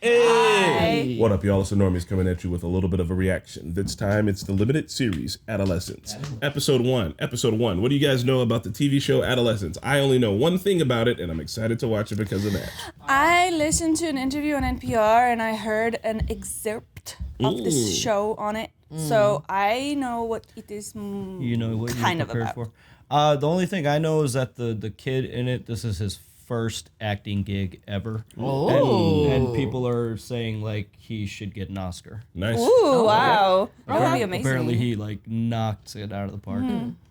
Hey! Hi. What up, y'all? It's the Normies coming at you with a little bit of a reaction. This time, it's the limited series, Adolescence. Episode 1. What do you guys know about the TV show Adolescence? I only know one thing about it, and I'm excited to watch it because of that. I listened to an interview on NPR, and I heard an excerpt of this show on it. So I know what it is You know what kind you're of prepared about. for. The only thing I know is that the kid in it, this is his first acting gig ever. Oh. And people are saying like he should get an Oscar. Nice. Ooh, wow. That would be amazing. Apparently he like knocked it out of the park.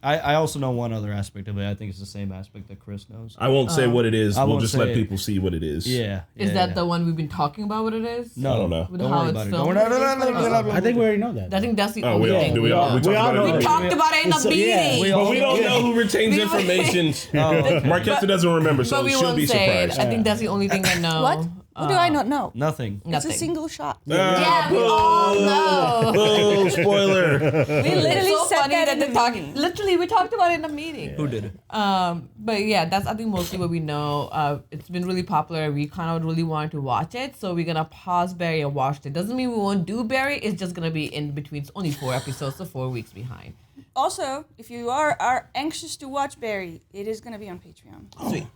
I also know one other aspect of it. I think it's the same aspect that Chris knows. I won't say what it is. We'll won't just say let it. people see what it is. Yeah. Is that the one we've been talking about? What it is? No, I don't know. With Don't how worry it's about it. filmed? Don't I think we already know that. I think that's the Oh, only we all thing. do. We all We all know We that. talked about it in the meeting. But we don't know who retains information. Marquetta doesn't remember, so But we she'll won't be say it. surprised. I think that's the only thing I know. What? What do I not know? Nothing. It's Nothing. a single shot. Yeah, we all know. Oh, spoiler. We literally It's so said funny that that in they the talk. meeting. Literally, we talked about it in the meeting. Who did it? But yeah, that's I think mostly what we know. It's been really popular. We kind of really wanted to watch it, so we're gonna pause Barry and watch it. Doesn't mean we won't do Barry. It's just gonna be in between. It's only 4 episodes, so 4 weeks behind. Also, if you are anxious to watch Barry, it is going to be on Patreon. Sweet.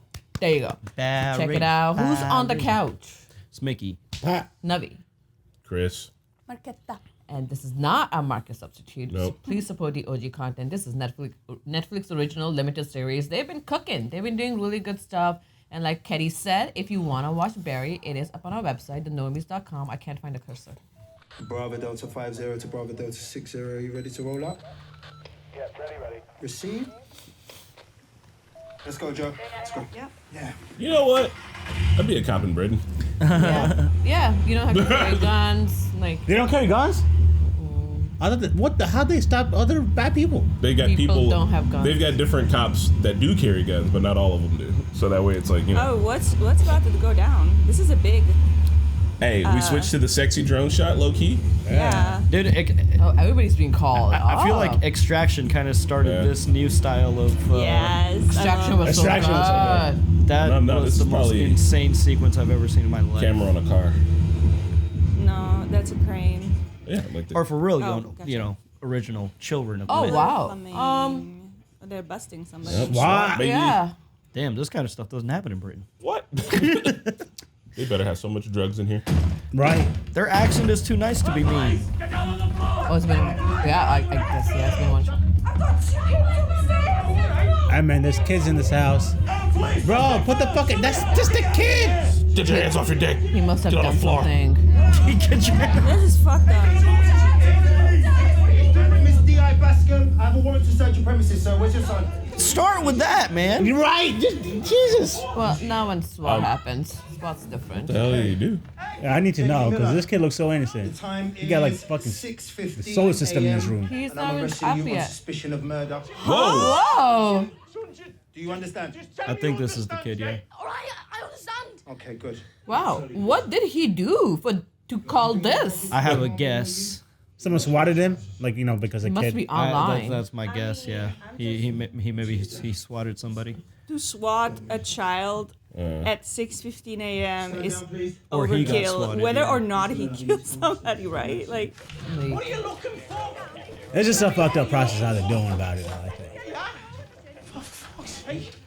There you go. Barry, Check it out. Who's on the couch? It's Mickey. Navi. Chris. Marquetta. And this is not a market substitute. Nope. So please support the OG content. This is Netflix original limited series. They've been cooking. They've been doing really good stuff. And like Ketty said, if you want to watch Barry, it is up on our website, thenormies.com. I can't find a cursor. Bravo Delta 50 to Bravo Delta 60. Are you ready to roll up? Yeah, ready. Receive. Let's go, Joe. Let's go. Yeah. You know what? I'd be a cop in Britain. Yeah, you don't have to carry guns. Like They don't carry guns? I thought how'd they stop other bad people? They got People people. don't have guns. They've got different cops that do carry guns, but not all of them do. So that way, it's like, you know. Oh, what's about to go down? This is a big... Hey, we switched to the sexy drone shot, low key. Yeah. Dude, oh, everybody's being called. I feel like Extraction kind of started this new style of Yes. Extraction was so Extraction was so good. that No, this was the is most probably- insane sequence I've ever seen in my life. Camera on a car. No, that's a crane. Yeah, like that. Or for real, Gotcha. original children of Oh men. wow. Plumbing. They're busting somebody. Yep, Why? SWAT, baby. Yeah. Damn, this kind of stuff doesn't happen in Britain. What? They better have so much drugs in here. Right. Their accent is too nice to be mean. Oh, it's been. Yeah, I guess yeah, it's been one shot. I mean, there's kids in this house. Bro, put the fucking. That's just a kid. Get your hands off your dick. He must have Get on done the floor. something. This is fucked up. Miss D.I. Bascom, I have a warrant to search your premises, sir. Where's your son? Start with that, man. You're right. Just, Jesus. Well, now when SWAT happens, SWAT's different. What the hell do you do? Yeah, I need to know because this kid looks so The innocent. time He got like is fucking 6:15 the solar system in his room. He's And I'm not arresting up you on yet. suspicion of murder. Whoa! Whoa! Do you understand? I think this is the kid, yeah. All right, I understand. Okay, good. Wow. What did he do to call this? I have a guess. Someone swatted him, like because a It must kid. be online. That's my guess, yeah. He maybe swatted somebody. To swat a child at 6:15 a.m. is Or he got overkill. swatted, Whether yeah. or not he killed somebody, right? Like, Like, It's just a fucked up process how they're doing about it. I think.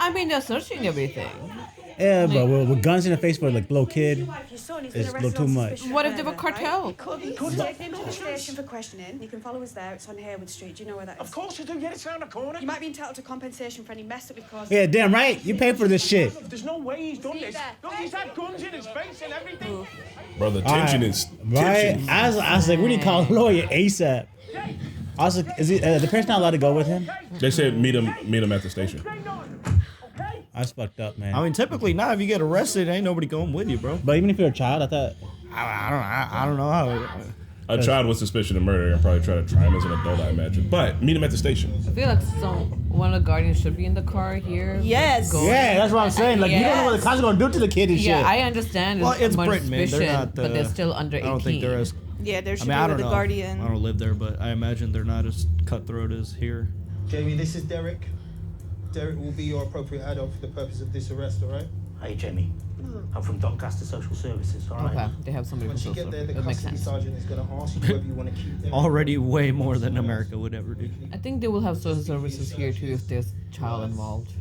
I mean, they're searching everything. Yeah, but with guns in the face for like little kid, it's a little too much. What if they were cartel? You could take him to the station for questioning. You can follow us there. It's on Haywood Street. Do you know where that is? Of course I do. Yeah, it's around the corner. You might be entitled to compensation for any mess that we've caused. Yeah, damn right. You pay for this shit. There's no way he's done this. Look, he's had guns in his face and everything. Bro, the tension is Right? tension. I was like, we need to call a lawyer ASAP. I was like, is he, the parents not allowed to go with him? They said meet him at the station. That's fucked up, man. I mean, typically not. If you get arrested, ain't nobody going with you, bro. But even if you're a child, I thought. I don't know how. A child with suspicion of murder and probably try to try him as an adult, I imagine. But meet him at the station. I feel like one of the guardians should be in the car here. Yes. Going- Yeah, that's what I'm saying. Like, you don't know what the cops are gonna do to the kid and shit. Yeah, I understand. Well, it's more Britain, man. They're suspicion, not. but they're still under 18. I don't think they're as. yeah, there I should mean, I be don't with know. the guardian. I don't live there, but I imagine they're not as cutthroat as here. Jamie, this is Derek. Derek will be your appropriate adult for the purpose of this arrest, all right? Hey, Jamie. I'm from Doncaster Social Services, all right? Okay, they have somebody from Once you social. get there, the That makes custody sense. sergeant is going to ask you whether you want to keep them. Already way more than America would ever do. I think they will have social services here too if there's child involved.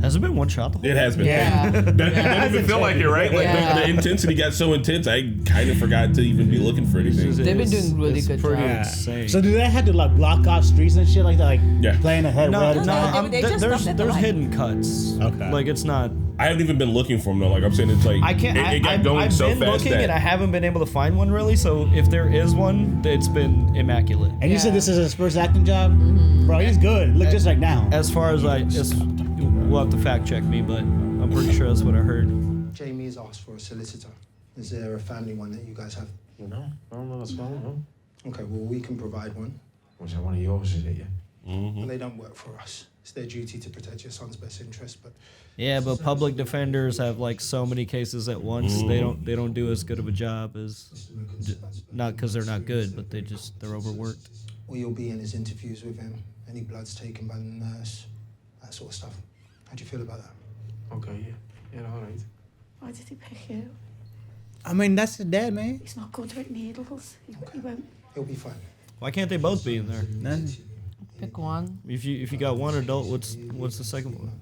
Has it been one shot? The whole It has been. Yeah. That doesn't even feel like it, right? Like Yeah. the intensity got so intense, I kind of forgot to even be looking for anything. They've been doing really good pretty job. insane. So do they have to like block off streets and shit like that, like Yeah. playing a head No, right no, time? they just there's stopped at the there's light. hidden cuts. Okay. Like it's not. I haven't even been looking for them though. Like I'm saying, it's like I can't. It got going I've so been fast looking that and I haven't been able to find one really. So if there is one, it's been immaculate. And you said Yeah. this is his first acting job? Bro, he's good. Look just like now. As far as we'll have to fact check me, but I'm pretty sure that's what I heard. Jamie has asked for a solicitor. Is there a family one that you guys have? No, that's not. No. Okay, well, we can provide one. Was that one of yours, is it, yeah? But they don't work for us. It's their duty to protect your son's best interest, but Yeah, but public defenders have like so many cases at once. They don't do as good of a job as not because they're not good, but they're overworked. all you'll be in is interviews with him, any bloods taken by the nurse, that sort of stuff. How do you feel about that? Okay, yeah, all right. Why did he pick you? I mean, that's his dad, man. He's not good with needles. He won't. He'll be fine. Why can't they both be in there? Nothing. Pick one. If you got one adult, what's the second one?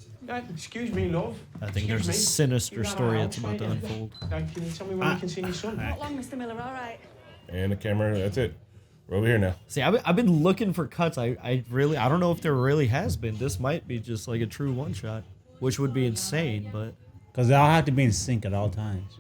Excuse me, love. I think Excuse there's a me. sinister You got story our that's about to house, mate? unfold. Can you tell me when you can see your son? Not long, Mr. Miller, all right. and the camera. That's it. We're over here now. See, I've been looking for cuts. I don't know if there really has been. This might be just like a true one shot, which would be insane, but Because they all have to be in sync at all times.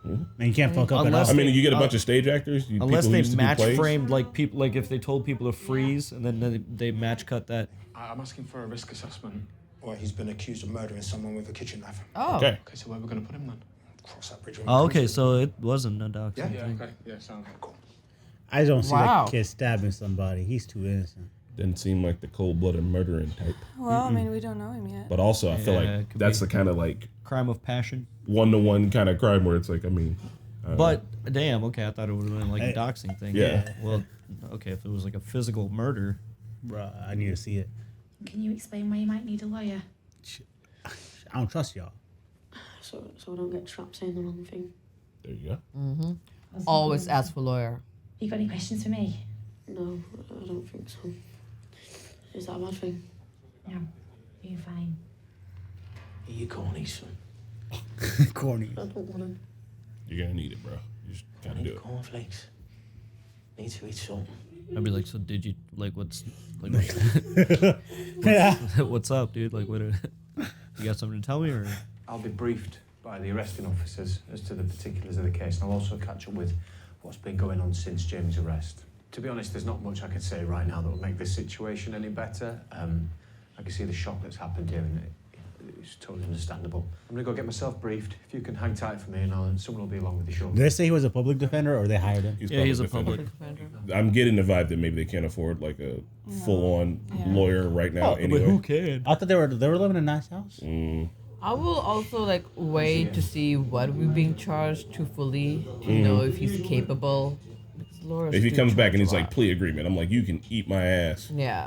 And you can't fuck up at Unless all. I mean, you get a bunch of stage actors. unless people who they used to do match plays. framed like people, like if they told people to freeze and then they match cut that. I'm asking for a risk assessment. Well, he's been accused of murdering someone with a kitchen knife. Oh. Okay. Okay, so where are we going to put him then? Cross that bridge when we Oh, come okay, to it. so it wasn't a doc. Yeah? Okay, yeah, sounds Cool. I don't see Wow. that kid stabbing somebody. He's too innocent. Didn't seem like the cold-blooded murdering type. Well, I mean, we don't know him yet. But also, I feel Yeah, like it could that's be. the kind of like Crime of passion. one-to-one kind of crime where it's like, I mean, But damn, okay, I thought it would have been like Hey. a doxing thing. Yeah. Well, okay, if it was like a physical murder. Bro, I need to see it. Can you explain why you might need a lawyer? I don't trust y'all. So I don't get trapped saying the wrong thing. there you go. Always ask for lawyer. You got any questions for me? No, I don't think so. Is that a bad thing? No, you're fine. Are you corny, son? Corny. I don't want to. You're gonna need it, bro. You just gotta do it. Cornflakes. Need to eat something. I'd be like, so did you like what's like Yeah. what's up, dude? Like, what? You got something to tell me, or I'll be briefed by the arresting officers as to the particulars of the case, and I'll also catch up with what's been going on since Jamie's arrest. To be honest, there's not much I could say right now that will make this situation any better. I can see the shock that's happened here, and it's totally understandable. I'm gonna go get myself briefed. If you can hang tight for me, and someone will be along with you shortly. Did they say he was a public defender or they hired him? yeah, he's a defender. public. I'm getting the vibe that maybe they can't afford like a full-on lawyer right now. Anyway, But who can? I thought they were living in a nice house. I will also like wait to see what we're being charged truthfully to know if he's capable. Because lawyers if he do comes back charge and a he's like lot. plea agreement, I'm like, you can eat my ass. Yeah.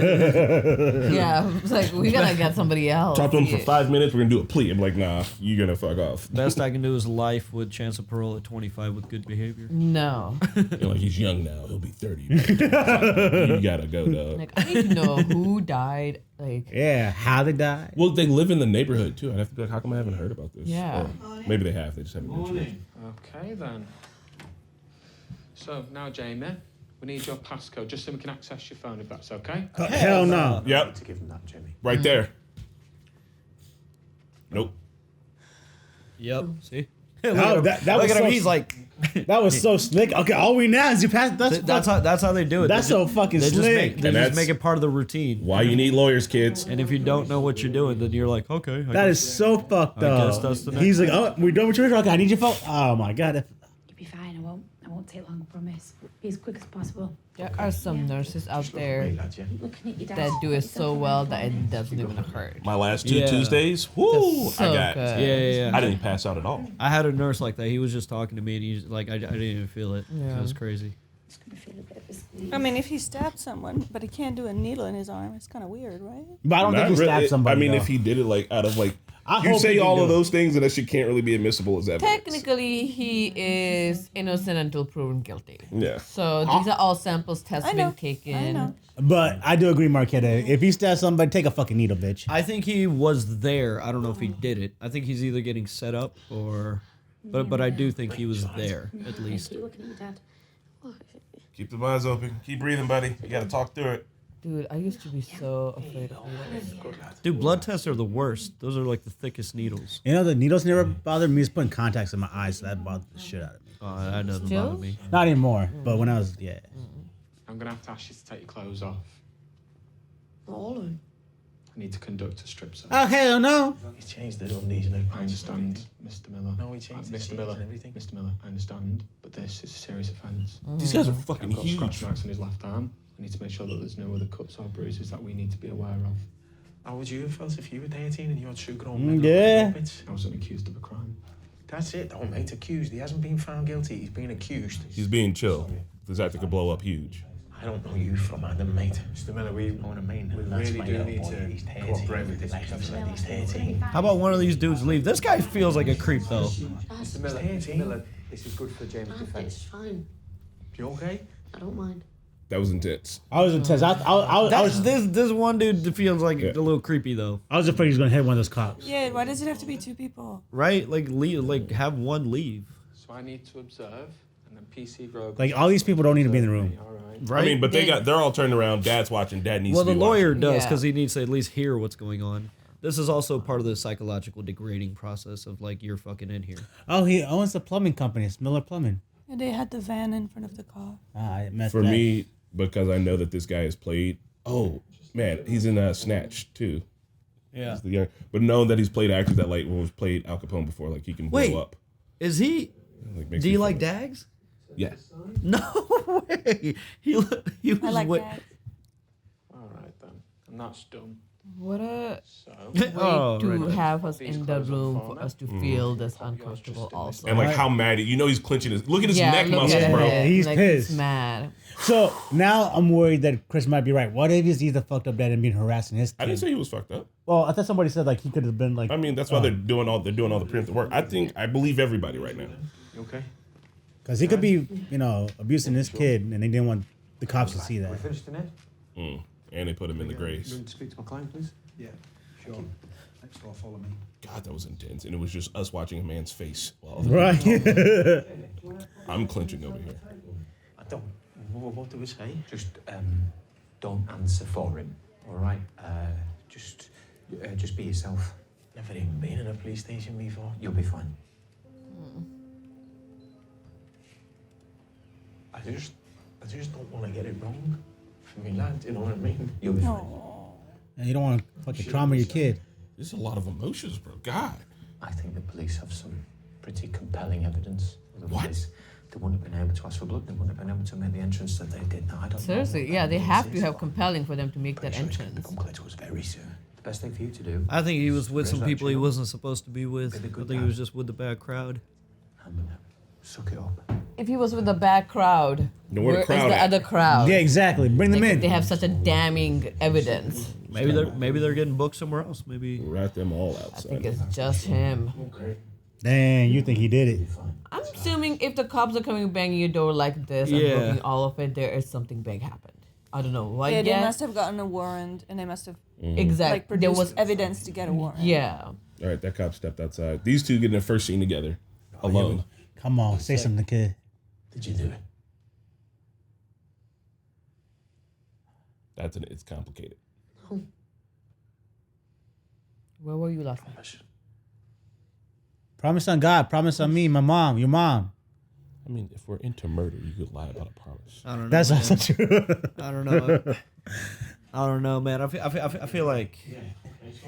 Yeah, it's like we gotta get somebody else. Talk to him for Yeah. 5 minutes. We're gonna do a plea. I'm like, nah, you're gonna fuck off. Best I can do is life with chance of parole at 25 with good behavior. No. You're like, he's young now. He'll be 30. You gotta go, dog. Like I need to know who died. Like Yeah, how they died. Well, they live in the neighborhood too. I'd have to be like, how come I haven't heard about this? Yeah. Or maybe they have. They just haven't mentioned it. Okay then. So now, Jamie, we need your passcode just so we can access your phone, if that's okay. Hell no. I Yep, need to give him that, Jamie. right there. Nope. Yep. See? Oh, Look that at was him. so, He's like, that was so slick. Okay, all we now is you pass. that's how they do it. That's They so just- fucking they just slick. make, they And just that's- make it part of the routine. Why you need lawyers, kids? And if you don't know what you're doing, then you're like, okay. That is so fucked I up. guess that's the next He's like, oh, we're done with yours. Okay, I need your phone. Oh my god. You'll be fine. I won't take long. I promise. Be as quick as possible. there are some nurses out Just look at there me, lads, yeah? Looking at your dad. that do it so well that it doesn't even hurt. My last 2 Yeah. Tuesdays, whoo, That's so I got. good. Yeah. I didn't pass out at all. I had a nurse like that. He was just talking to me, and he's like, I didn't even feel it. Yeah. It was crazy. It's gonna feel a bit of I mean, if he stabbed someone, but he can't do a needle in his arm, it's kind of weird, right? But I don't think he Not stabbed really. somebody. I mean, though. if he did it like out of like, I you hope say he all did of do it. those things and that shit can't really be admissible as evidence. Technically, he is innocent until proven guilty. Yeah. So these are all samples tests I know. been taken. I know. But I do agree, Marquetta. If he stabbed somebody, take a fucking needle, bitch. I think he was there. I don't know if he did it. I think he's either getting set up or, but I do think he was there at least. Keep looking at your dad. What? Keep the eyes open. Keep breathing, buddy. You got to talk through it. Dude, I used to be so afraid of needles. Dude, blood tests are the worst. Those are like the thickest needles. You know, the needles never bothered me. Just putting contacts in my eyes, so that bothered the shit out of me. Oh, that doesn't Still? bother me. Not anymore, but when I was, yeah. I'm gonna have to ask you to take your clothes off. Not all of them. I need to conduct a strip search. Oh, hell no. He's changed the undies and I understand, Mr. Miller. No, he changed the Mr. sheets Miller. and everything. Mr. Miller, I understand, but this is a serious offence. These guys are fucking I've got huge. scratch marks on his left arm. I need to make sure that there's no other cuts or bruises that we need to be aware of. How would you have felt if you were 18 and you had two grown Mm, men? yeah. I wasn't accused of a crime. That's it, though, mate. Accused. He hasn't been found guilty. He's been accused. He's being chill. This actor could blow up huge. I don't know you from Adam, mate. Mr. Miller, we You know what I mean? We That's really my do little need boy. to He's 13. cooperate with this. Like I've said, he's 13. How about one of these dudes leave? This guy feels like a creep though. Mr. Miller, Mr. Miller, this is good for James' It's defence. fine. You okay? I don't mind. That was intense. I was intense. I was This one dude feels like a little creepy though, I was afraid he was gonna hit one of those cops. Yeah, why does it have to be two people? right? Like leave, like have one leave, So I need to observe, and then PC Rogue. Like, all these people don't need to be in the room. All right. right? I mean, but they're all turned around. Dad's watching. Dad needs well, to the be lawyer watching. does Yeah. because he needs to at least hear what's going on. This is also part of the psychological degrading process of like you're fucking in here. Oh, he owns a plumbing company. It's Miller Plumbing. And they had the van in front of the car. Ah, I messed For that. me, because I know that this guy has played. Oh man, he's in Snatch too. Yeah. He's the young, but knowing that he's played actors that like was played Al Capone before, like he can blow Wait. up. Is he? Like, makes Do me you feel- like Dags? Yeah. No way. He was I like way- that. All right then. And that's done. What a So. way Oh, to right. have us These in the clothes on room format. for us to feel this uncomfortable also. And like how mad you know he's clenching his. Look at his yeah, neck look muscles, at bro. it. He's like, pissed. He's mad. So now I'm worried that Chris might be right. What if he's the fucked up dad and being harassing his kid? I didn't say he was fucked up. Well, I thought somebody said like he could have been like. I mean, that's why they're doing all the preemptive work. I believe everybody right now. You okay? Because he could be, abusing this kid, and they didn't want the cops to see that. Finished in it? And they put him in the grace. Going to speak to my client, please. Yeah, sure. Next door, follow me. God, that was intense, and it was just us watching a man's face. While Right. I'm clenching over here. I don't. What do we say? Just don't answer for him, all right? Just be yourself. Never even been in a police station before. You'll be fine. I just don't want to get it wrong for me lad. You know what I mean? You'll be fine. And you don't want to fucking trauma your kid. There's a lot of emotions, bro. God. I think the police have some pretty compelling evidence. Otherwise, they wouldn't have been able to ask for blood. They wouldn't have been able to make the entrance that they did. Now, I don't know Seriously, what yeah, that they have evidence to is. have compelling for them to make that Pretty sure it's gonna entrance. become clear to us very soon. The best thing for you to do. I think he was with some people he Resurrection. wasn't supposed to be with. Be the I good think he dad. was just with the bad crowd. Suck it up. If he was with a bad crowd, Know where the where is crowd the at? other crowd? Yeah, exactly. Bring them Like, in. they have such a damning evidence. Maybe they're getting booked somewhere else. Maybe Rat them all I outside. think it's just him. Dang, you think he did it? I'm assuming if the cops are coming banging your door like this and Yeah. booking all of it, there is something big happened. I don't know what Yeah, they yet. must have gotten a warrant, and they must have Exactly. like produced evidence to get a warrant. Yeah. All right, that cop stepped outside. These two getting their first scene together, alone. Come on, say something, kid. Did you do it? It's complicated. Where were you last night? Promise on God. Promise on me, my mom, your mom. I mean, if we're into murder, you could lie about a promise. I don't know. That's man. also true. I don't know. I don't know, man. I feel like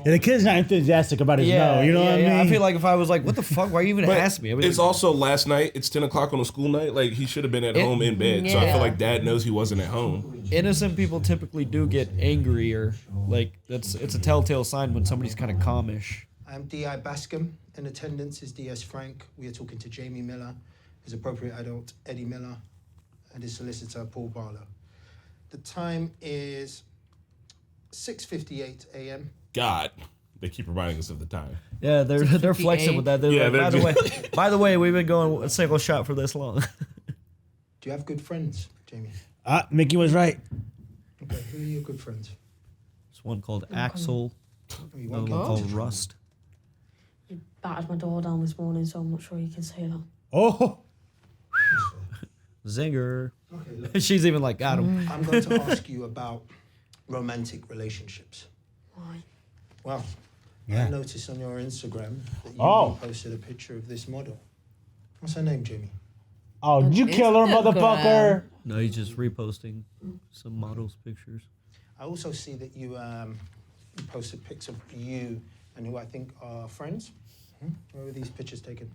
The kid's not enthusiastic about his no. You know what I mean? I feel like if I was like, what the fuck? Why you even But ask me? I mean, it's also last night. It's 10 o'clock on a school night. Like, he should have been at home in bed. So I yeah. feel like dad knows he wasn't at home. innocent people typically do get angrier. Like it's a telltale sign when somebody's kind of calmish. I'm D.I. Bascom. In attendance is D.S. Frank. We are talking to Jamie Miller, his appropriate adult, Eddie Miller, and his solicitor, Paul Barlow. The time is 6:58 a.m. God, they keep reminding us of the time. Yeah, they're flexing with that. They're Yeah, like, they're by the way, we've been going a single shot for this long. Do you have good friends, Jamie? Mickey was right. Okay, who are your good friends? There's one called Axel, You another won't one get called into trouble. Rust. You battered my door down this morning, so I'm not sure you can say that. Oh, Zinger. Okay, look, She's even like, got him. I'm going to ask you about romantic relationships. Why? Well, Yeah. I noticed on your Instagram that you Oh. posted a picture of this model. What's her name, Jamie? oh, did you kill her, Instagram. motherfucker? No, he's just reposting some models' pictures. I also see that you posted pics of you and who I think are friends. Where were these pictures taken?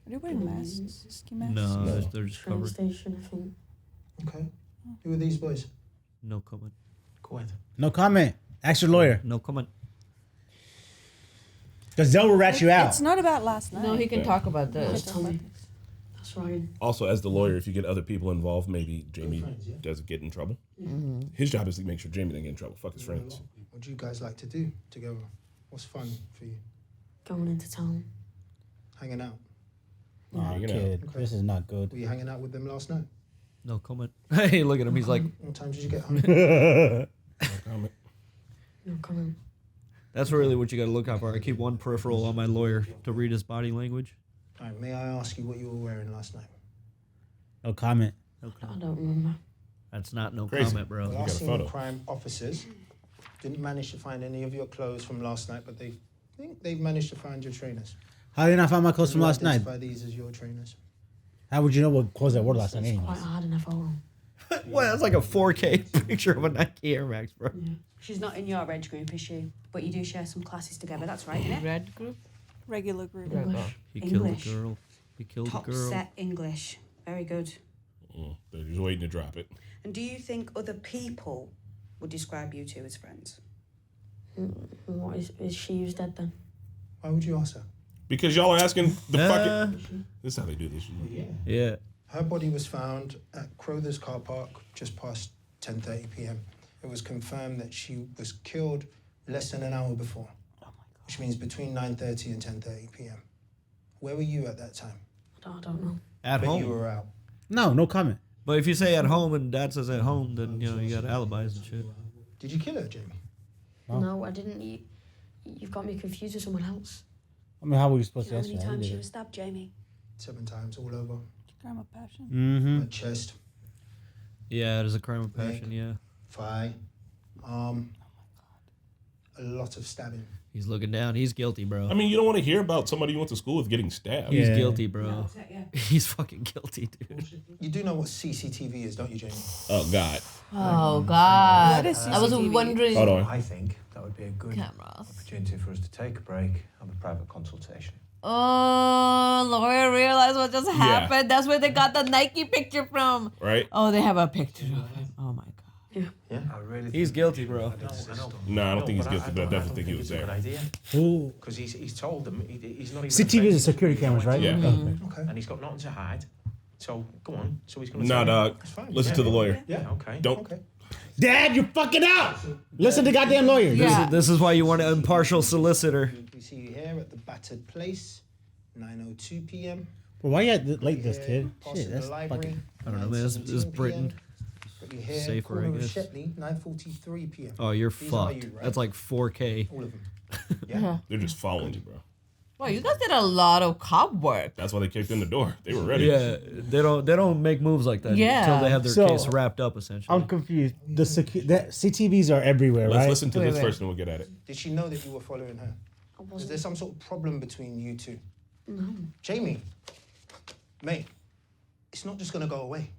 Are they wearing masks? Ski masks? No, they're just Train covered. station, I think. Okay. Who are these boys? No comment. Go ahead. No comment. Ask your lawyer. No comment. Because they'll rat you out. It's not about last night. No, he can talk about Okay, this. tell me. That's right. Also, as the lawyer, if you get other people involved, maybe Jamie friends, yeah. doesn't get in trouble. His job is to make sure Jamie doesn't get in trouble. Fuck his friends. What do you guys like to do together? What's fun for you? Going into town. Hanging out. Oh, Hanging out. kid, Okay. this is not good. Were you hanging out with them last night? No comment. Hey, look at him. He's like, What time did you get home? No comment. No comment. that's really what you got to look out for. I keep one peripheral on my lawyer to read his body language. All right, may I ask you what you were wearing last night? No comment. No I comment. don't remember. That's not no Crazy. comment, bro. Well, got a scene photo. crime officers didn't manage to find any of your clothes from last night, but they've managed to find your trainers. How did I find my clothes Can from you last night? identify these as your trainers? How would you know what clothes I wore last night It's anyways? quite hard in a photo. Well, that's like a 4K picture of a Nike Air Max, bro. She's not in your age group, is she? But you do share some classes together. That's right, isn't it? Red group? Regular group. English. He killed English. a girl. He killed a Top girl. set English. Very good. They're just waiting to drop it. And do you think other people would describe you two as friends? What is she who's dead then? Why would you ask that? Because y'all are asking the Uh, fucking... This is how they do this. Yeah. Her body was found at Crowther's car park just past 10:30 p.m. It was confirmed that she was killed less than an hour before, which means between 9:30 and 10:30 p.m. Where were you at that time? I don't know. At But home. you were out. No comment. But if you say at home and dad says at home, then, you know, you got alibis and shit. Did you kill her, Jamie? Oh. No, I didn't. You've got me confused with someone else. I mean, how were you Do supposed you know to how answer many that? times she was stabbed, Jamie? 7 times, all over. Crime of passion. Mm-hmm. Her chest, Yeah, it is a crime of passion, yeah. thigh, arm. A lot of stabbing. He's looking down. He's guilty, bro. I mean, you don't want to hear about somebody you went to school with getting stabbed. He's Yeah. guilty, bro. He's fucking guilty, dude. You do know what CCTV is, don't you, Jamie? Oh, God. Oh, God. What is I was CCTV? wondering. Hold on. I think that would be a good Cameras. opportunity for us to take a break, have a private consultation. Oh, lawyer realized what just happened. That's where they got the Nike picture from. Right? Oh, they have a picture of him. Oh, my God. Yeah. I really He's think- guilty, bro. I know. No, I don't think he's but guilty, but I definitely think he it's was a good there. idea. Who? Because he's told them he's not even. CCTV is the security cameras, right? Yeah. Okay. And he's got nothing to hide. So go on. So he's going to. Nah, dog. That's fine. Listen to the lawyer. Yeah. Okay. Don't. Okay. Dad, you're fucking out. Listen to goddamn lawyer. Yeah. This is why you want an impartial solicitor. We see you here at the battered place, 9:02 p.m. Well, why you had late this Here, kid? past Shit, the that's library, fucking. I don't know, man. This is 9:17 Britain. p.m. Got you here, Safer, I corner of guess. Shepley, 9:43 p.m. Oh, you're These are fucked. you, right? That's like 4K. All of them. Yeah. They're just following you, bro. Wow, you guys did a lot of cop work. That's why they kicked in the door. They were ready. Yeah, they don't make moves like that Yeah. until they have their So, case wrapped up, essentially. I'm confused. The CTVs are everywhere, Let's right? listen to Wait, this wait. first and we'll get at it. Did she know that you were following her? I Is wasn't. there some sort of problem between you two? No. Jamie, mate, it's not just gonna go away.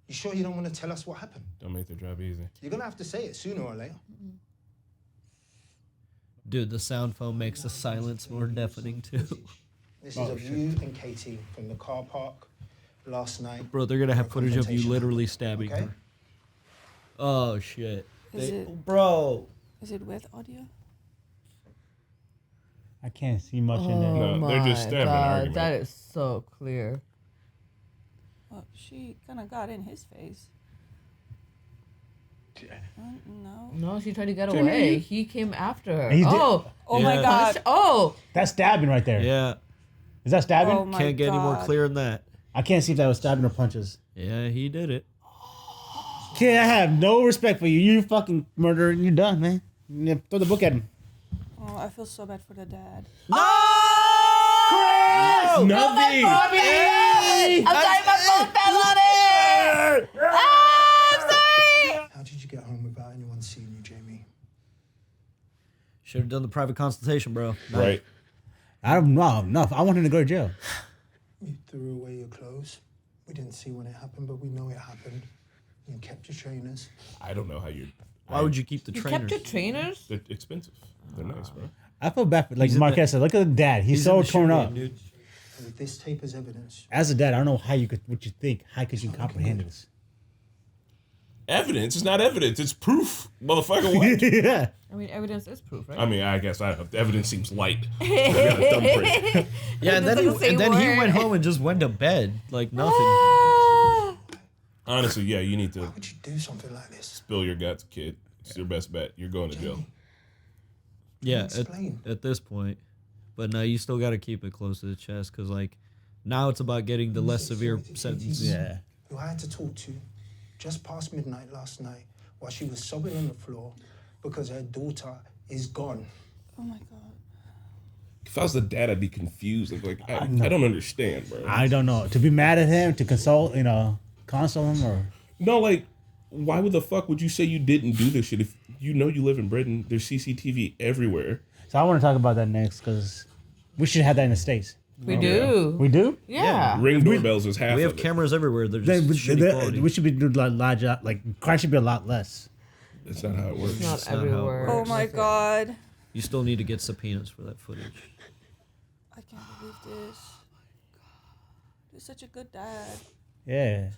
You sure you don't want to tell us what happened? Don't make the job easy. You're gonna have to say it sooner or later. Dude, the sound foam makes the silence more deafening, too. This is of you and Katie from the car park last night. Bro, they're going to have footage of you Confrontation. literally stabbing Okay? her. Oh, shit. Is it- Bro. Is it with audio? I can't see much in there. No, they're just stabbing an argument. That is so clear. Well, she kind of got in his face. No. No, she tried to get Jamie, away. you- He came after her. He did- Oh my Yeah. God. Oh, That's stabbing right there. Yeah. Is that stabbing? Oh my Can't get any more God. clear than that. I can't see if that was stabbing or punches. Yeah, he did it. Kid, I have no respect for you. You fucking murderer and you're done, man. Yeah, throw the book at him. Oh, I feel so bad for the dad. Nothing. I'm sorry, my phone fell on it. I'm sorry. How did you get home without anyone seeing you, Jamie? Should have done the private consultation, bro. Right. I don't know enough. I want him to go to jail. You threw away your clothes. We didn't see when it happened, but we know it happened. You kept your trainers. I don't know how you. Why would you keep the You trainers? kept your trainers? They're expensive. They're nice, bro. I feel bad for, like He's in Marquez said, look at the dad. He's in so the torn shoe up. game, dude. And with this tape as evidence, As a dad, I don't know how you could, what you think. How could you comprehend this? Evidence is not evidence. It's proof, motherfucker. What? Yeah. I mean, evidence is proof, right? I mean, I guess the evidence seems light. I got a thumbprint. Yeah, and then he doesn't say he word. went home and just went to bed like nothing. Ah. Honestly, yeah, you need to why would you do something like this? spill your guts, kid. It's your best bet. You're going to jail. Yeah, Explain. at this point. But no, you still got to keep it close to the chest because, like, now it's about getting the less severe sentence. Yeah. Who I had to talk to just past midnight last night while she was sobbing on the floor because her daughter is gone. Oh my God. If I was the dad, I'd be confused. I don't understand, bro. I don't know. To be mad at him, to console him, or No, like, why would the fuck would you say you didn't do this shit if you know you live in Britain? There's CCTV everywhere. so I want to talk about that next because we should have that in the States. We do. We do. Yeah. Ring doorbells is half We have of it. cameras everywhere. They're just shitty quality. We should be doing like crime should be a lot less. That's not how it works. Not That's not how it everywhere. Oh my God. You still need to get subpoenas for that footage. I can't believe this. You're such a good dad. Yeah.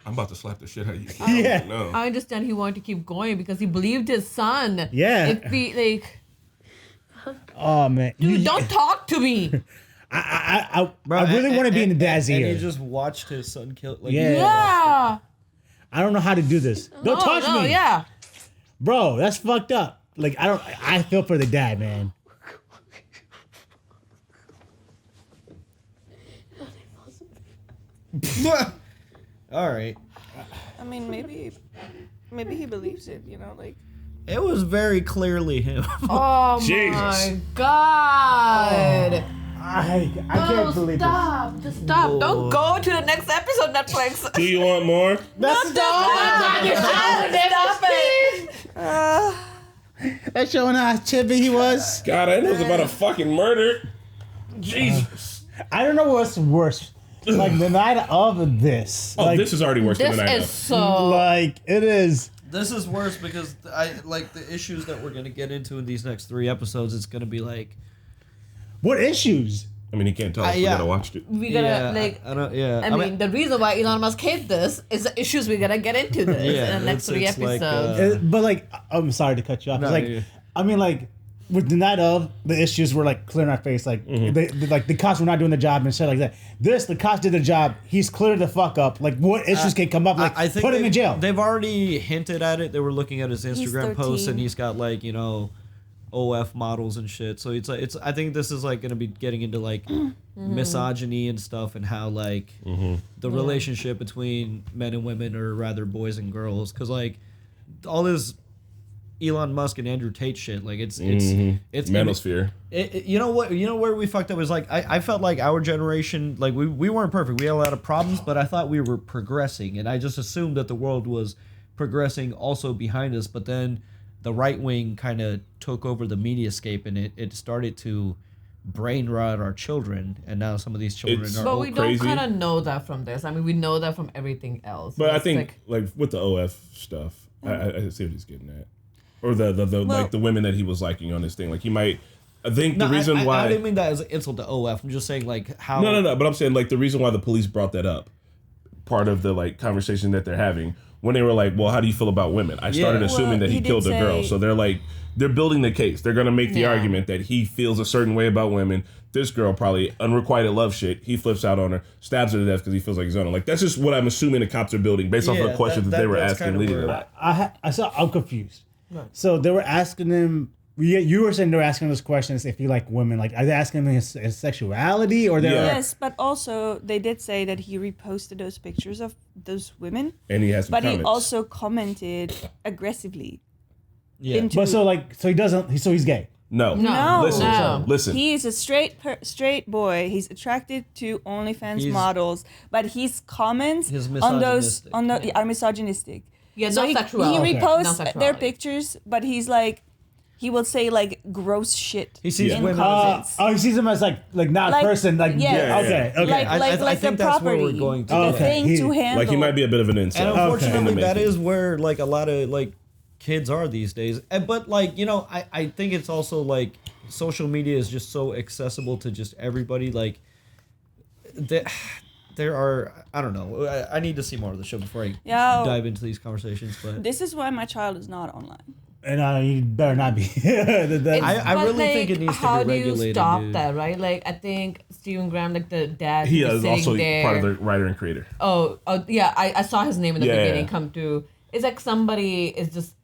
I'm about to slap the shit out of you. Yeah. No. I understand he wanted to keep going because he believed his son. Yeah. If he like, Oh man. dude, don't talk to me. I Bro, really want to be in the dad's and ear. he just watched his son kill. Like, Yeah. Yeah. I don't know how to do this. Don't touch me. Yeah. Bro, that's fucked up. Like I feel for the dad, man. All right. I mean, maybe he believes it, you know, like. It was very clearly him. Oh Jesus. my God. I can't believe Stop. Just stop. Don't go to the next episode, Netflix. Do you want more? this. Stop it. That's showing how chippy he was. God, I know it's about a fucking murder. Jesus. I don't know what's worse. Like the night of this. Oh, like, this is already worse than This the night is of. so. like it is. This is worse because I like the issues that we're gonna get into in these next 3 episodes. It's gonna be like, What issues? I mean, he can't tell us. We yeah. gotta watch it. We gotta yeah, like. I don't, yeah. I mean, the reason why Elon Musk hate this is the issues we're gonna get into this Yeah, in the next 3 it's like, episodes. But like, I'm sorry to cut you off. No, It's like, yeah. I mean, like with the night of, the issues were like clear in our face. Like they like the cops were not doing the job and shit like that. This, the cops did the job. He's cleared the fuck up. Like what issues can come up? Like I think put him in jail. They've already hinted at it. They were looking at his Instagram posts, and 13. he's got like OF models and shit. So it's I think this is like gonna be getting into like misogyny and stuff, and how like the relationship between men and women, or rather boys and girls, because like all this Elon Musk and Andrew Tate shit, like it's Manosphere. you know what? You know where we fucked up is like I felt like our generation, like we weren't perfect. We had a lot of problems, but I thought we were progressing, and I just assumed that the world was progressing also behind us. But then the right wing kind of took over the mediascape, and it started to brain rot our children, and now some of these children It's- are But all we crazy. don't kind of know that from this. I mean, we know that from everything else. But I It's think like with the OF stuff, I see what he's getting at, or the like the women that he was liking on this thing. Like he might. I think the reason why I didn't mean that as an insult to OF. I'm just saying like how No. But I'm saying like the reason why the police brought that up, part of the like conversation that they're having when they were like, well, how do you feel about women? I started assuming that he killed a girl. So they're building the case. They're going to make the argument that he feels a certain way about women. This girl probably unrequited love shit. He flips out on her, stabs her to death because he feels like he's on her. Like, that's just what I'm assuming the cops are building based off of the questions that they were asking leading to that. I'm confused. Right. So they were asking him. You were saying they were asking those questions if he like women. Like, are they asking him his sexuality or yes, but also they did say that he reposted those pictures of those women, and he has some comments. He also commented aggressively. Yeah, but so he doesn't. So he's gay. No. Listen. He is a straight boy. He's attracted to OnlyFans models, but his comments on those are misogynistic. Yeah, so not sexual. He reposts their pictures, but he's like, he will say like gross shit. He sees women. He sees them as like not a person. Like okay. I think that's where we're going to. The thing to handle. Like he might be a bit of an incel. And unfortunately, that is where like a lot of like kids are these days. But like, you know, I think it's also like social media is just so accessible to just everybody. Like there are, I don't know. I need to see more of the show before I dive into these conversations. But this is why my child is not online. And you better not be. I really think it needs to be regulated. How do you stop that, right? Like, I think Stephen Graham, like the dad, he is also there. part of the writer and creator. Oh yeah, I saw his name in the beginning come through. It's like somebody is just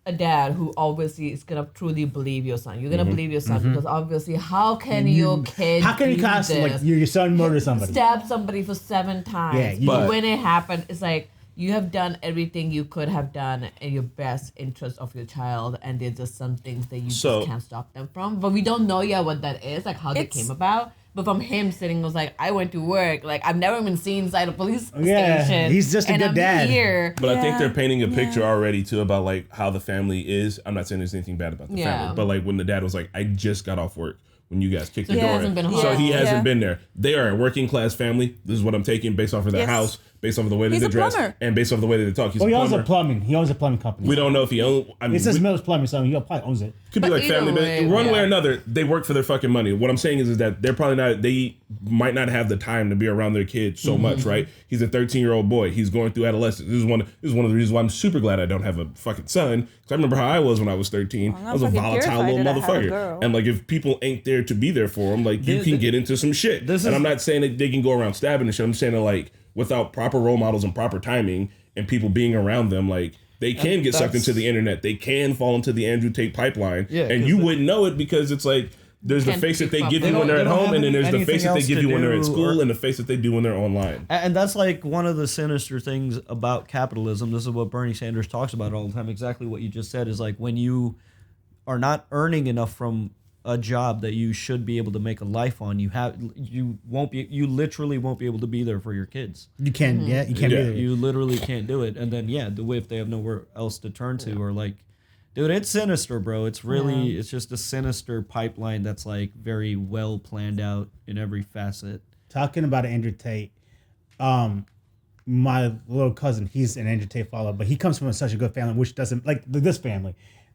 a dad who obviously is gonna truly believe your son. You're gonna believe your son because obviously, how can your kid? How can you constantly like your son murder somebody? Stab somebody for 7 times. Yeah, but when it happened, it's like, you have done everything you could have done in your best interest of your child, and there's just some things that you just can't stop them from. But we don't know yet what that is, like how they came about. But from him sitting, was like, I went to work. Like, I've never been seen inside a police station. He's just a good dad. Here. But I think they're painting a picture already, too, about, like, how the family is. I'm not saying there's anything bad about the family. But, like, when the dad was like, I just got off work when you guys kicked the door in. So he hasn't been there. They are a working class family. This is what I'm taking based off of their house, based off of the way that they dress, and based off of the way that they talk. He owns a plumbing. He owns a plumbing company. We don't know if he owns. I mean, it says Mills Plumbing, so he probably owns it. Could be like family, but one way or another, they work for their fucking money. What I'm saying is that they're probably not. They might not have the time to be around their kids so much, right? He's a 13-year-old boy. He's going through adolescence. This is one of the reasons why I'm super glad I don't have a fucking son. Because I remember how I was when I was 13. I was a volatile little motherfucker. And like, if people ain't there to be there for them, like you can get into some shit. And I'm not saying that they can go around stabbing and shit. I'm saying that like without proper role models and proper timing and people being around them, like they can get sucked into the internet. They can fall into the Andrew Tate pipeline. And you wouldn't know it because it's like, there's the face that they give you when they're at home, and then there's the face that they give you when they're at school, and the face that they do when they're online. And that's like one of the sinister things about capitalism. This is what Bernie Sanders talks about all the time. Exactly what you just said is like when you are not earning enough from a job that you should be able to make a life on, you literally won't be able to be there for your kids. You can't, you can't be there. You literally can't do it. And then the way if they have nowhere else to turn to, or like, dude, it's sinister, bro. It's really, it's just a sinister pipeline that's like very well planned out in every facet. Talking about Andrew Tate, my little cousin, he's an Andrew Tate follower, but he comes from such a good family, which doesn't, like this family,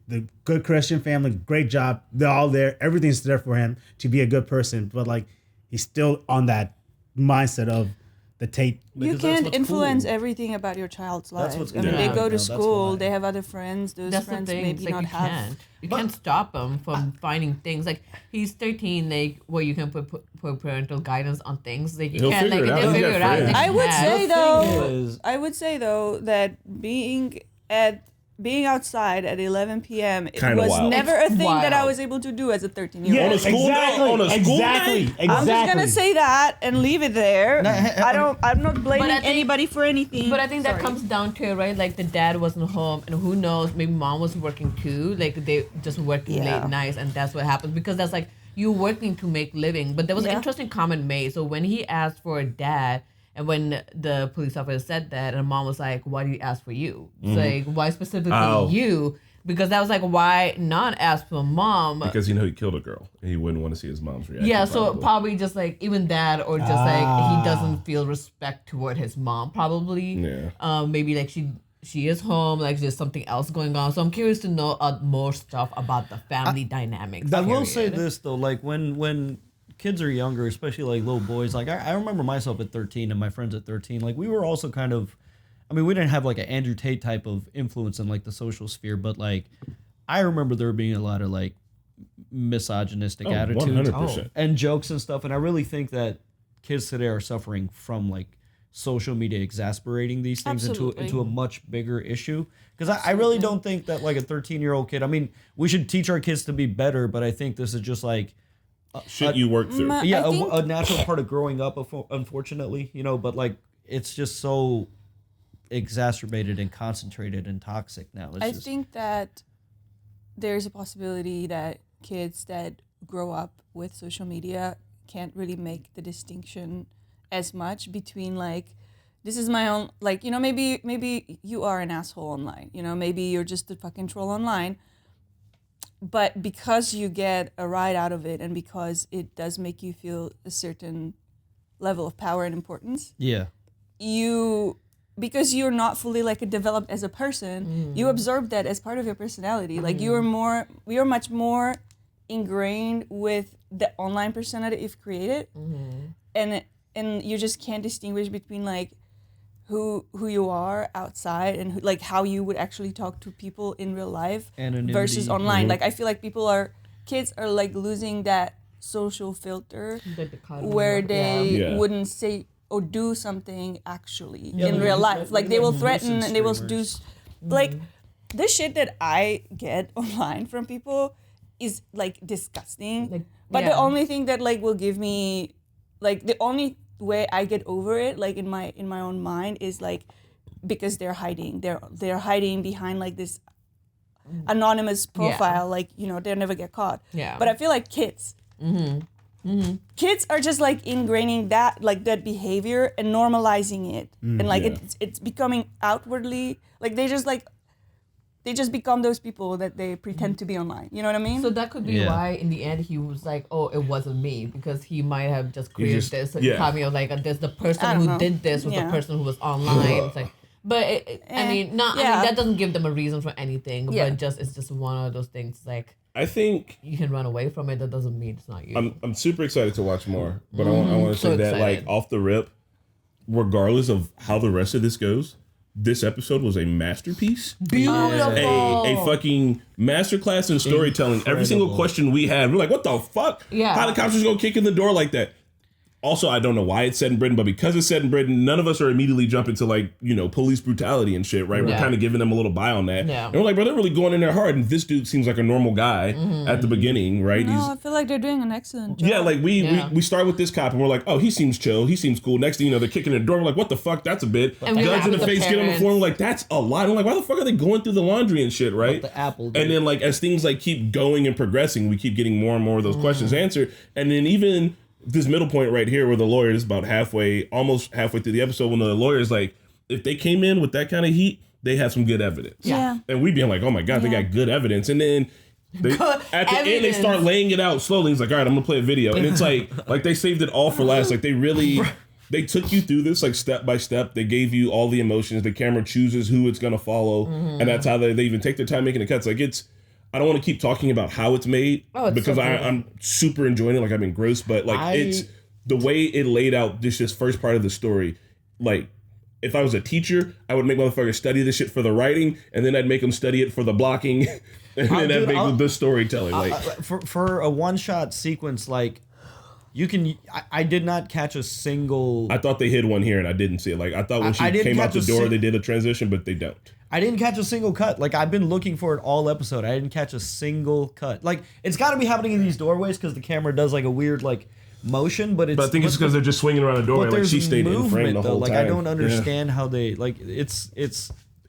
the good Christian family, great job. They're all there. Everything's there for him to be a good person, but like he's still on that mindset of the Tate. You can't influence everything about your child's life. I mean, they go to school, they have other friends. Those friends maybe like not have. You can't stop them from finding things. Like he's 13, like where you can put parental guidance on things. Like you can't, like they'll figure it out. I would say though that being outside at 11 p.m. it was wild. never a thing that I was able to do as a 13-year-old. Yeah, On a school day? On a school day? I'm just gonna say that and leave it there. I'm not blaming anybody for anything. But I think that comes down to it, right? Like the dad wasn't home, and who knows? Maybe mom was working too. Like they just working late nights, and that's what happens because that's like you working to make living. But there was an interesting comment made. So when he asked for a dad. And when the police officer said that, and mom was like, why do you ask for you? It's like, why specifically you? Because that was like, why not ask for mom? Because he killed a girl, and he wouldn't want to see his mom's reaction. Yeah, so probably just like, even that, or just like, he doesn't feel respect toward his mom, probably. Yeah. Maybe like she is home, like there's something else going on. So I'm curious to know more stuff about the family dynamics. I will say this, though, like when kids are younger, especially like little boys. Like I remember myself at 13 and my friends at 13. Like we were also kind of, I mean, we didn't have like an Andrew Tate type of influence in like the social sphere, but like I remember there being a lot of like misogynistic attitudes 100%. and jokes and stuff. And I really think that kids today are suffering from like social media exasperating these things into a much bigger issue. Because I really don't think that like a 13-year-old kid, I mean, we should teach our kids to be better, but I think this is just like shit you work through. Yeah, a natural part of growing up, unfortunately, you know, but like it's just so exacerbated and concentrated and toxic now. I think that there's a possibility that kids that grow up with social media can't really make the distinction as much between like, this is my own, like, you know, maybe you are an asshole online, you know, maybe you're just a fucking troll online, but because you get a ride out of it and because it does make you feel a certain level of power and importance, because you're not fully like developed as a person, you absorb that as part of your personality. Like you're much more ingrained with the online persona that you've created, and you just can't distinguish between like who you are outside and like how you would actually talk to people in real life versus online. Like I feel like kids are like losing that social filter where they wouldn't say or do something actually in real life. Like they will threaten and they will do like the shit that I get online from people is like disgusting. But the only thing that like will give me like the only way I get over it like in my own mind is like because they're hiding. They're hiding behind like this anonymous profile, like, you know, they'll never get caught. Yeah. But I feel like kids kids are just like ingraining that like that behavior and normalizing it, and like it's becoming outwardly like they just become those people that they pretend to be online. You know what I mean? So that could be why in the end he was like, oh, it wasn't me, because he might have just created this cameo like there's the person who did this was the person who was online. It's like, but I mean that doesn't give them a reason for anything. But it's just one of those things like. I think you can run away from it. That doesn't mean it's not you. I'm super excited to watch more, but I want to say that like off the rip, regardless of how the rest of this goes, this episode was a masterpiece. Beautiful. A fucking masterclass in storytelling. Incredible. Every single question we had, we're like, what the fuck? Yeah. How the cops just go kick in the door like that? Also, I don't know why it's set in Britain, but because it's set in Britain, none of us are immediately jumping to like, you know, police brutality and shit, right? We're kind of giving them a little buy on that. Yeah. And we're like, bro, they're really going in there hard. And this dude seems like a normal guy at the beginning, right? No, I feel like they're doing an excellent job. Yeah, like we start with this cop and we're like, oh, he seems chill. He seems cool. Next thing you know, they're kicking in the door. We're like, what the fuck? That's a bit. Guns in the face, get on the floor. We're like, that's a lot. I'm like, why the fuck are they going through the laundry and shit, right? The apple. Dude. And then like as things like keep going and progressing, we keep getting more and more of those questions answered. And then even this middle point right here where the lawyer is about almost halfway through the episode, when the lawyer is like, if they came in with that kind of heat, they have some good evidence. Yeah. And we being like, oh my God, they got good evidence. And then at the end, they start laying it out slowly. He's like, all right, I'm going to play a video. And it's like they saved it all for last. Like they took you through this like step by step. They gave you all the emotions. The camera chooses who it's going to follow. And that's how they even take their time making the cuts. Like I don't want to keep talking about how it's made because I'm super enjoying it. Like I'm engrossed, but like it's the way it laid out this first part of the story. Like if I was a teacher, I would make motherfuckers study this shit for the writing, and then I'd make them study it for the blocking, and then I'd make the storytelling. Like for a one-shot sequence, like you can. I did not catch a single. I thought they hid one here, and I didn't see it. Like I thought when she came out the door, they did a transition, but they don't. I didn't catch a single cut. Like, I've been looking for it all episode. I didn't catch a single cut. Like, it's got to be happening in these doorways because the camera does, like, a weird, like, motion, but it's... But I think it's because they're just swinging around a doorway. Like, she stayed in frame the whole time. Like, I don't understand how they... Like, it's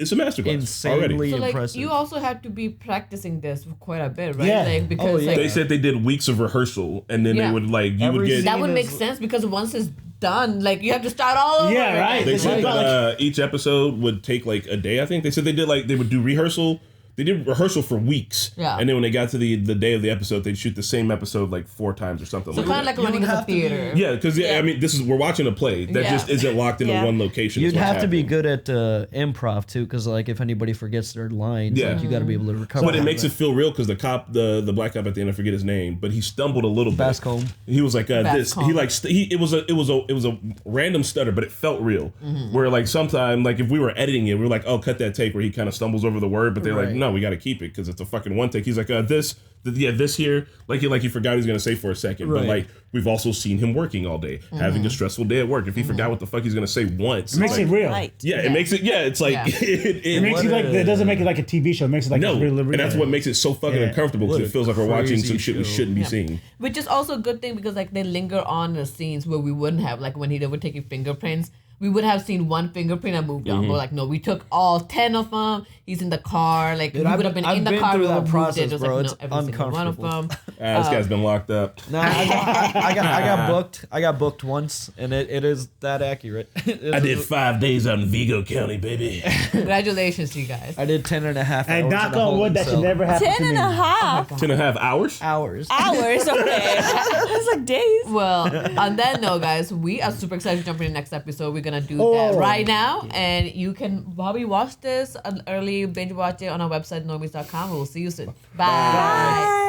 a masterclass. Insanely so, like, impressive. you also have to be practicing this for quite a bit, right? Yeah. Like, because they said they did weeks of rehearsal, and then they would, like, you would get... That would make sense because once it's done, like, you have to start all over. Yeah, right. They said each episode would take like a day. I think they said they would do rehearsal. they did rehearsal for weeks. Yeah. And then when they got to the day of the episode, they'd shoot the same episode like 4 times or something. So kind of like running a theater. Yeah, because I mean, we're watching a play that just isn't locked into one location. You'd have to be good at improv too, because like if anybody forgets their lines, like, you got to be able to recover. But it makes it feel real because the cop, the black cop at the end, I forget his name, but he stumbled a little bit. Bascombe. He was like this. He like it was a random stutter, but it felt real. Where like sometime like if we were editing it, we were like, oh, cut that take where he kind of stumbles over the word, but they're like, no, we got to keep it because it's a fucking one take. He's like this here, like he forgot he was gonna say for a second, but like we've also seen him working all day, having a stressful day at work. If he forgot what the fuck he's gonna say once, it makes it real. It makes it. Yeah, it's like it makes it like it doesn't make it like a TV show. It makes it like it's real. And that's what makes it so fucking uncomfortable because it feels like we're watching some shit we shouldn't be seeing. Which is also a good thing because like they linger on the scenes where we wouldn't have, like when he would take fingerprints. We would have seen one fingerprint and moved on. But like, no, we took all 10 of them. He's in the car. Like, we would have been in the car. Through we that moved process, it. bro. Like, it's no, every single one of them. This guy's been locked up. No, I got booked. I got booked once, and it is that accurate. I did 5 days out in Vigo County, baby. Congratulations to you guys. I did 10 and a half hours. And knock on wood, that should never happen 10 to me. and a half. 10 and a half hours? Hours. Hours, okay. It's like days. Well, on that note, guys, we are super excited to jump into the next episode. We're going to do that right now. And you can probably watch this, an early binge watch it on our website, normies.com. We'll see you soon. Bye.